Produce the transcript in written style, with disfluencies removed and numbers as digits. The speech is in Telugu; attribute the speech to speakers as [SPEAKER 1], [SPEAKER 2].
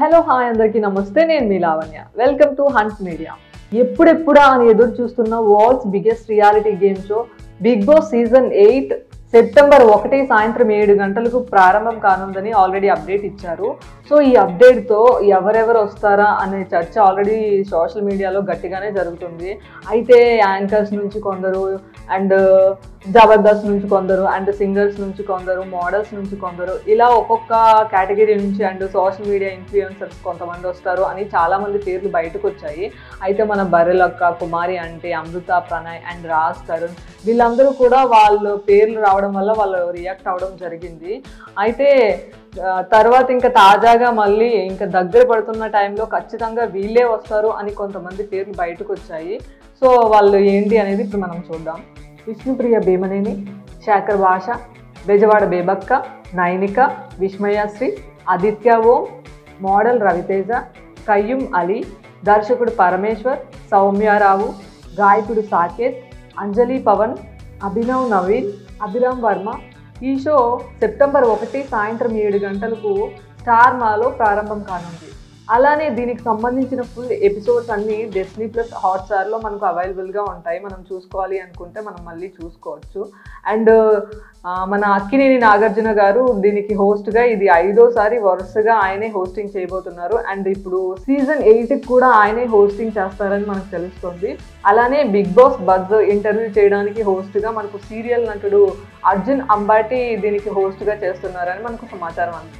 [SPEAKER 1] హలో హాయ్ అందరికీ నమస్తే. నేను మీ Lavanya. Welcome to Hunt Media. ఎప్పుడెప్పుడా అని ఎదురు చూస్తున్న world's biggest reality game show Bigg Boss season 8 September 1 సాయంత్రం 7 గంటలకు ప్రారంభం కానుందని ఆల్రెడీ అప్డేట్ ఇచ్చారు. సో ఈ అప్డేట్తో ఎవరెవరు వస్తారా అనే చర్చ ఆల్రెడీ సోషల్ మీడియాలో గట్టిగానే జరుగుతుంది. అయితే యాంకర్స్ నుంచి కొందరు, అండ్ జబర్దస్త్ నుంచి కొందరు, అండ్ సింగర్స్ నుంచి కొందరు, మోడల్స్ నుంచి కొందరు, ఇలా ఒక్కొక్క కేటగిరీ నుంచి అండ్ సోషల్ మీడియా ఇన్ఫ్లుయెన్సర్స్ కొంతమంది వస్తారు అని చాలామంది పేర్లు బయటకు వచ్చాయి. అయితే మన బర్రెలక్క, కుమారి అంటే, అమృత, ప్రణయ్ అండ్ రాజ్ తరుణ్ వీళ్ళందరూ కూడా వాళ్ళ పేర్లు రావడం వల్ల వాళ్ళు రియాక్ట్ అవ్వడం జరిగింది. అయితే తర్వాత ఇంకా తాజాగా మళ్ళీ ఇంకా దగ్గర పడుతున్న టైంలో ఖచ్చితంగా వీళ్ళే వస్తారు అని కొంతమంది పేర్లు బయటకు వచ్చాయి. సో వాళ్ళు ఏంటి అనేది ఇప్పుడు మనం చూద్దాం. విష్ణుప్రియ భీమనేని, శేఖర్ భాష, బెజవాడ బేబక్క, నైనిక, విస్మయశ్రీ, ఆదిత్య ఓం, మోడల్ రవితేజ, కయ్యూమ్ అలీ, దర్శకుడు పరమేశ్వర్, సౌమ్యారావు, గాయకుడు సాకేత్, అంజలి పవన్, అభినవ్ నవీన్, అభిరామ్ వర్మ. ఈ షో సెప్టెంబర్ 1 సాయంత్రం 7 గంటలకు స్టార్ మాలో ప్రారంభం కానుంది. అలానే దీనికి సంబంధించిన ఫుల్ ఎపిసోడ్స్ అన్నీ డిస్నీ ప్లస్ హాట్స్టార్లో మనకు అవైలబుల్గా ఉంటాయి. మనం చూసుకోవాలి అనుకుంటే మనం మళ్ళీ చూసుకోవచ్చు. అండ్ మన అక్కినేని నాగార్జున గారు దీనికి హోస్ట్గా ఇది 5వ వరుసగా ఆయనే హోస్టింగ్ చేయబోతున్నారు. అండ్ ఇప్పుడు సీజన్ 8కి కూడా ఆయనే హోస్టింగ్ చేస్తారని మనకు తెలుస్తుంది. అలానే బిగ్ బాస్ బజ్ ఇంటర్వ్యూ చేయడానికి హోస్ట్గా మనకు సీరియల్ నటుడు అర్జున్ అంబాటి దీనికి హోస్ట్గా చేస్తున్నారని మనకు సమాచారం అంది.